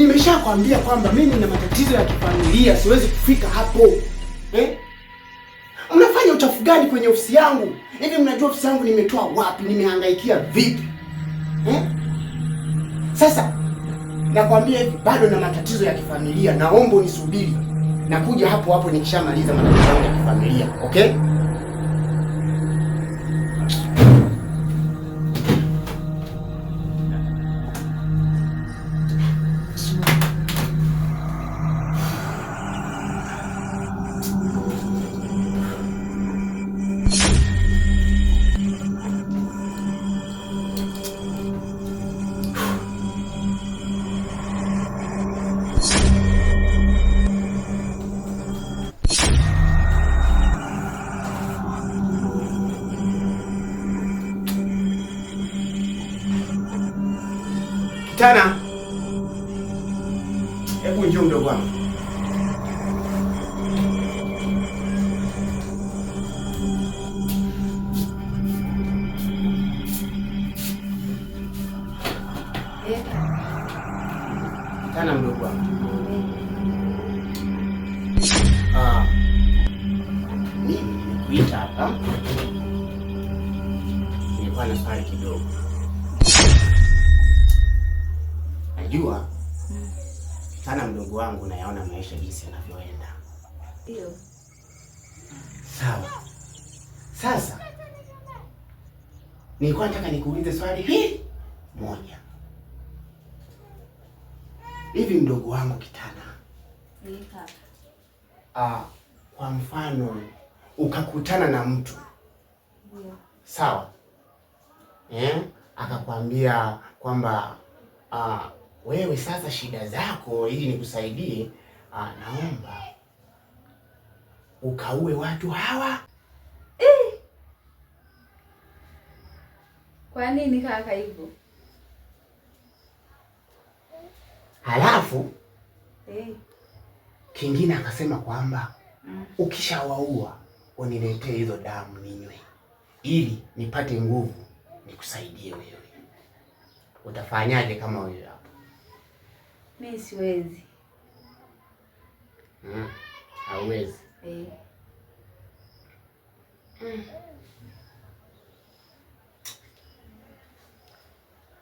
Nimeshakwambia kwamba mimi nina matatizo ya kifamilia, siwezi kufika hapo. Mnafanya uchafu gani kwenye ofisi yangu? Hivi mnajua ofisi yangu nimetoa wapi? Nimehangaikia vipi? Sasa nakwambia hivi, bado na matatizo ya kifamilia, naomba unisubiri. Nakuja hapo hapo nikishamaliza matatizo yangu ya kifamilia, okay? Kitana, hebu njoo mdogo wangu. Kitana mdogo wangu. Mimi nimekuita hapa. Nilikuwa na swali kidogo. Najua sana mdogo wangu, nayaona maisha jinsi yanavyoenda. Ndio. Sawa. Sasa nilikuwa nataka nikuulize swali hili moja. Hivi mdogo wangu Kitana, kwa mfano ukakutana na mtu, sawa, akakwambia kwamba wewe sasa shida zako ili nikusaidie, naomba ukaue watu hawa. Kwa nini kaka hivyo? Halafu kingine akasema kwamba ukishawaua uniletee hizo damu ninywe ili nipate nguvu nikusaidie wewe. Utafanyaje kama wewe hapo? Mimi siwezi. Hauwezi?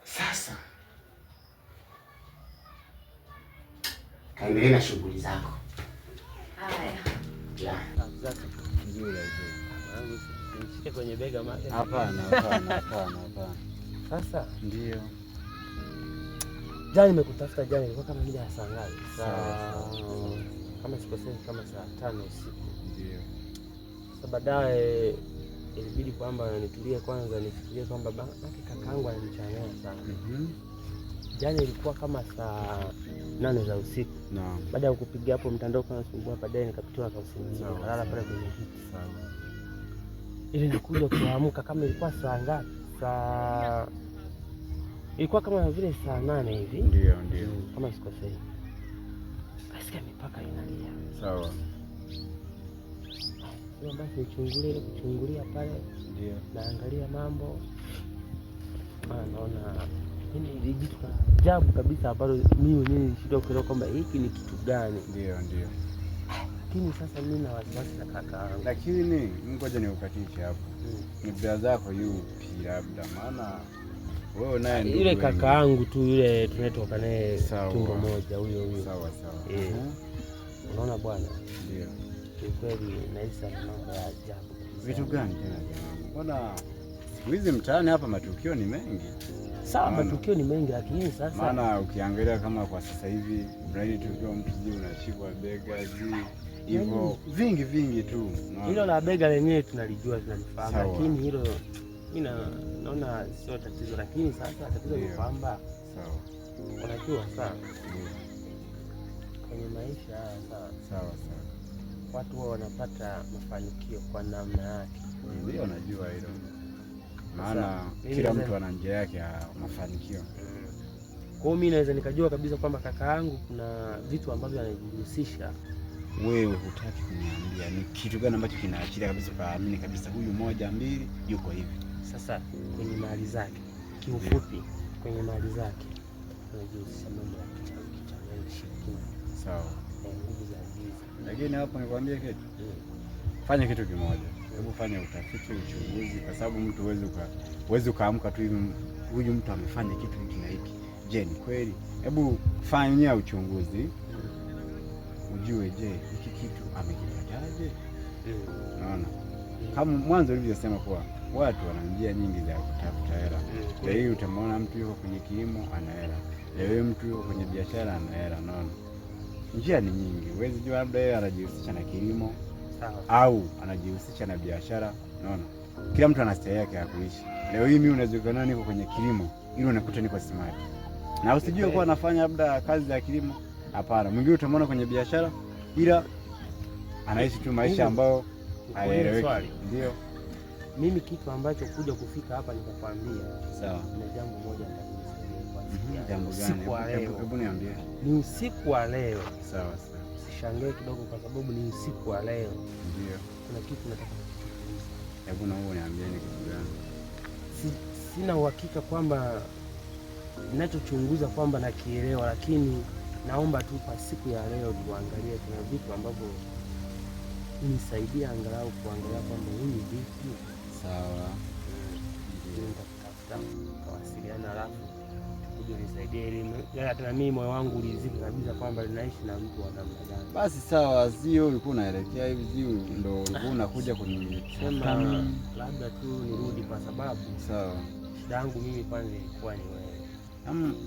Sasa kaendelee na shughuli zako. Haya. Nishike kwenye bega mama. Hapana. Sasa ndio. Jana nimekutafuta jana, ilikuwa kama mida ya saa ngapi? Kama sikosei kama saa 5 usiku. Ndio. Sasa baadaye ilibidi kwamba nitulie kwanza, nifikirie kwamba kakaangu ananichanganya sana. Jana ilikuwa kama saa 8 za usiku. Naam. Baada ya kupiga hapo mtandao kwa nasumbua, baadaye nikapitiwa na usingizi. Nikalala pale kwenye kiti. Sawa. Ili nakuja kuamka kama ilikuwa saa ngapi? Ilikuwa kama vile saa 8 hivi. Ndio. Kama sikosei. Kasikia mipaka inalia. Sawa. Sio basi kuchungulia pale. Ndio. Naangalia mambo. Naona ni vitu ajabu kabisa ambalo mimi mwenyewe nilishindwa kuelewa kwamba hiki ni kitu gani. Ndio. Lakini sasa mimi na wasiwasi na kaka. Lakini ngoja niukatishe hapo. Ni brother zako yupi labda, maana wewe naye ndio yule kaka yangu tu yule tunatoka naye tumbo moja huyo. Sawa. Unaona bwana? Ndio. Ni kweli naisa mambo ya ajabu. Vitu gani tena jamaa? Mbona siku hizi mtaani hapa matukio ni mengi? Sawa, matukio ni mengi, lakini sasa maana ukiangalia kama kwa sasa hivi Brian tukio mtu unashikwa bega hivyo vingi tu. Hilo la bega lenyewe tunalijua, tunalifahamu, lakini hilo mimi naona sio tatizo. Lakini sasa tatizo ni kwamba unajua kwenye maisha haya sawa watu wao wanapata mafanikio kwa namna yake. Ndio najua hilo, maana kila mtu ana njia yake ya mafanikio. Kwa hiyo mimi naweza nikajua kabisa kwamba kaka yangu kuna vitu ambavyo anajihusisha. Wewe hutaki kuniambia ni kitu gani ambacho kinaachilia kabisa fahamini kabisa huyu 1 2 yuko hivi. Sasa kwenye mali zake, kiufupi kwenye mali zake anajihusisha mambo ya kichawi. Sawa. Nguvu za giza. Lakini hapo nikwambie kitu. Fanya kitu kimoja. Hebu fanya utafiti, uchunguzi, kwa sababu mtu huwezi ukaamka tu hivi huyu mtu amefanya kitu hiki na hiki. Je, ni kweli? Hebu fanyia uchunguzi. Ujue je, hiki kitu amekipataje? Unaona? Kama mwanzo ulivyosema kuwa watu wana njia nyingi za kutafuta hela. Leo hii utamwona mtu yuko kwenye kilimo ana hela. Leo hii mtu yuko kwenye biashara ana hela, unaona? Njia ni nyingi. Huwezi jua labda yeye anajihusisha na kilimo au anajihusisha na biashara, unaona? Kila mtu ana style yake ya kuishi. Leo hii mimi unaweza kuona niko kwenye kilimo, ili unakuta niko smart. Na usijue kuwa anafanya labda kazi za kilimo. Hapana. Mwingine utamwona kwenye biashara ila anaishi tu maisha ambayo hayaeleweki. Ndio. Mimi kitu ambacho kuja kufika hapa nikakwambia. Sawa. Na jambo moja nitakusaidia kwa siku. Jambo gani? Hebu niambie. Ni usiku wa leo. Sawa sawa. Usishangae kidogo kwa sababu ni usiku wa leo. Ndio. Kuna kitu nataka kukuuliza. Hebu na wewe niambie ni kitu gani? Sina uhakika kwamba ninachochunguza kwamba nakielewa, lakini naomba tu kwa siku ya leo tuangalie kuna vitu ambavyo nisaidia angalau kuangalia kwamba huyu vipi. Sawa. Nitakutafuta kawasiliana, alafu kuja nisaidie ili hata na mimi moyo wangu ulizike kabisa kwamba ninaishi na mtu wa namna gani. Basi sawa, sio ulikuwa unaelekea hivi, sio ndio ulikuwa unakuja kunisema labda tu nirudi kwa sababu sawa. Shida yangu mimi kwanza ilikuwa ni wewe.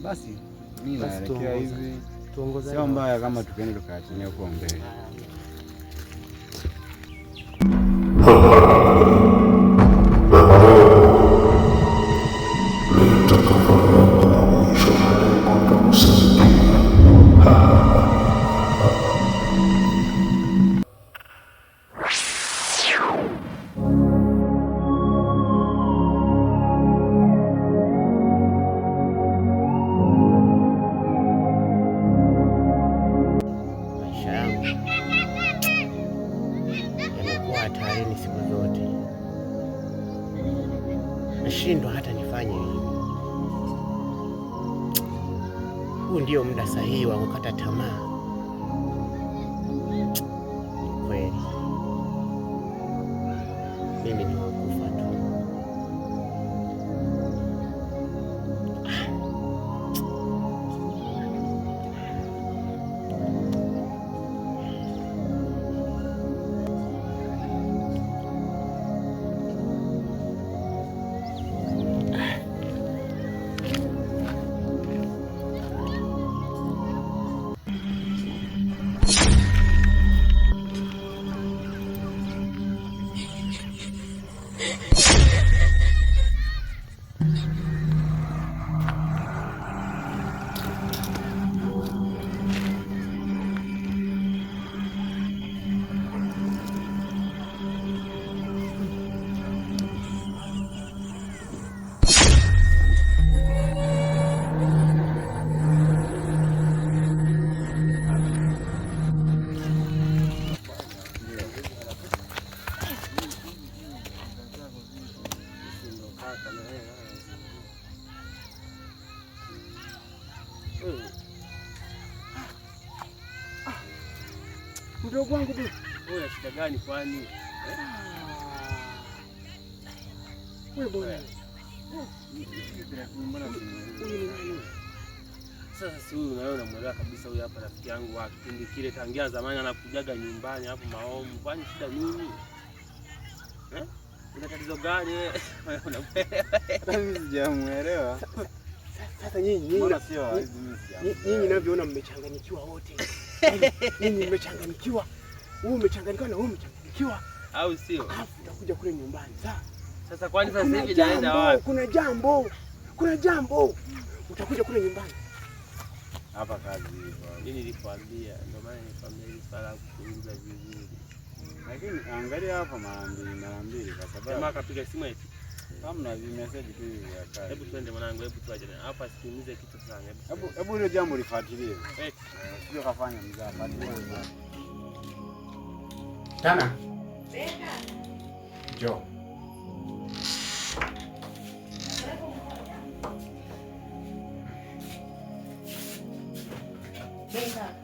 Basi mimi naelekea hivi. Tuongozane. Sio mbaya kama tukaenda tukaachania huko mbele. Nashindwa hata nifanye hivi. Huu ndio muda sahihi wa kukata tamaa. Kweli mimi ni wakufa tu. Mdogo wangu tu. Wewe shida gani kwani? Wewe bwana. Sasa si huyu unaona mwelewa kabisa, huyu hapa rafiki yangu wa kipindi kile tangia zamani anakujaga nyumbani hapo Maomu. Kwani shida nini? Una tatizo gani wewe? Mimi sijamuelewa. Sasa nyinyi ninavyoona mmechanganyikiwa wote. Nyinyi mmechanganyikiwa. Wewe umechanganyikiwa na wewe umechanganyikiwa. Au sio? Alafu utakuja kule nyumbani. Sasa kwani sasa hivi naenda wapi? Kuna jambo. Utakuja kule nyumbani. Hapa kazi hivyo. Mimi nilikwambia, ndio maana nilikwambia hili swala kuchunguza vizuri. Lakini angalia hapa mara mbili kwa sababu kama akapiga simu eti kama na message tu hivi ya kazi. Hebu twende mwanangu, hebu tuaje hapa sikimize kitu sana. Hebu ile jambo lifuatilie. Sio kafanya mzaa fuatilia. Tana. Jo. Beka.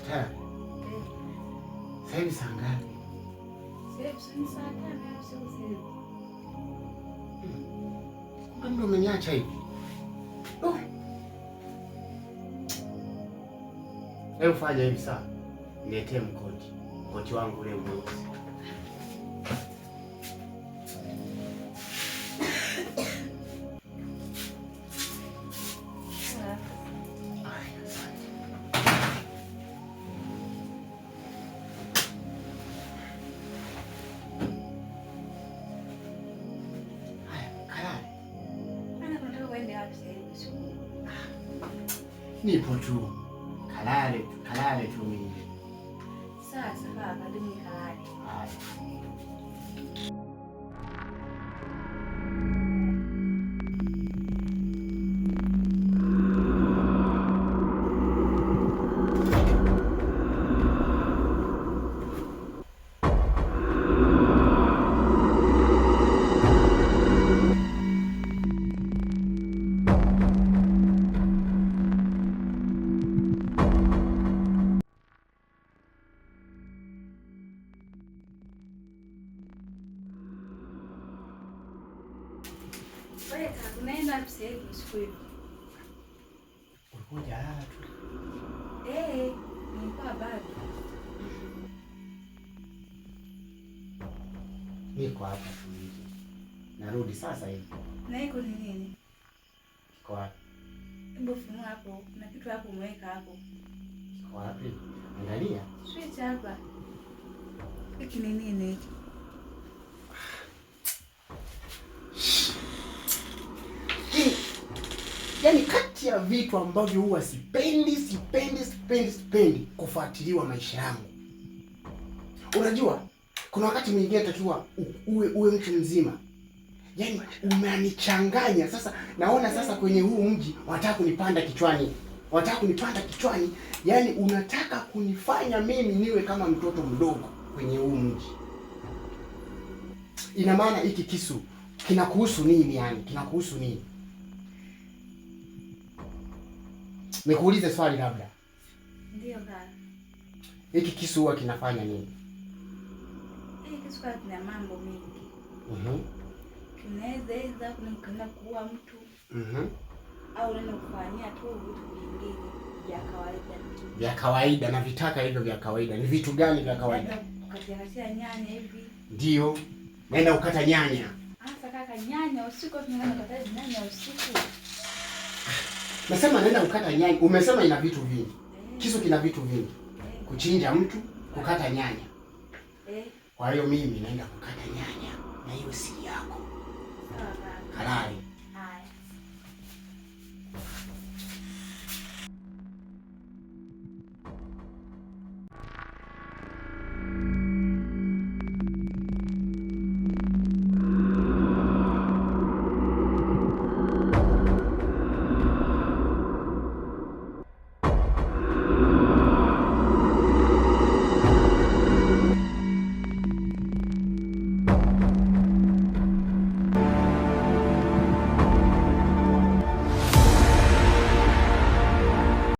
Tayari. Sasa hivi saa ngapi? Kumbe umeniacha hivi. Hebu fanya hivi sasa. Niletee mkoti wangu ule mweusi. Nipo tu. Kalale tu mimi. Sasa baba, ndio kalale. Haya. Unaenda siku hivi? Ulikuja lala tu. Nilikuwa bado. Niko hapa tu hivi. Narudi sasa hivi. Na iko ni nini? Kiko wapi? Hebu funua hapo. Kuna kitu hapo umeweka hapo. Kiko wapi? Angalia. Switch hapa. Hiki ni nini hiki? Yaani kati ya vitu ambavyo huwa sipendi kufuatiliwa maisha yangu. Unajua, kuna wakati mwingine takiwa uwe mtu mzima. Yaani umenichanganya sasa, naona sasa kwenye huu mji wanataka kunipanda kichwani. Yaani unataka kunifanya mimi niwe kama mtoto mdogo kwenye huu mji. Ina maana hiki kisu kinakuhusu nini yani? Kinakuhusu nini? Nikuulize swali labda. Ndio baba. Hiki kisu huwa kinafanya nini? Hiki kisu kina mambo mengi. Kinaweza kumkana kuua mtu. Au neno kufanyia tu vitu vingine vya kawaida. Vya kawaida na vitaka hivyo vya kawaida. Ni vitu gani vya kawaida? Ukatia nyanya hivi. Ndio. Naenda ukata nyanya. Sasa kaka, nyanya usiku tunaenda kukata nyanya usiku. Nasema naenda kukata nyanya. Umesema ina vitu vingi. Kisu kina vitu vingi. Kuchinja mtu, kukata nyanya. Kwa hiyo mimi naenda kukata nyanya. Na hiyo siri yako.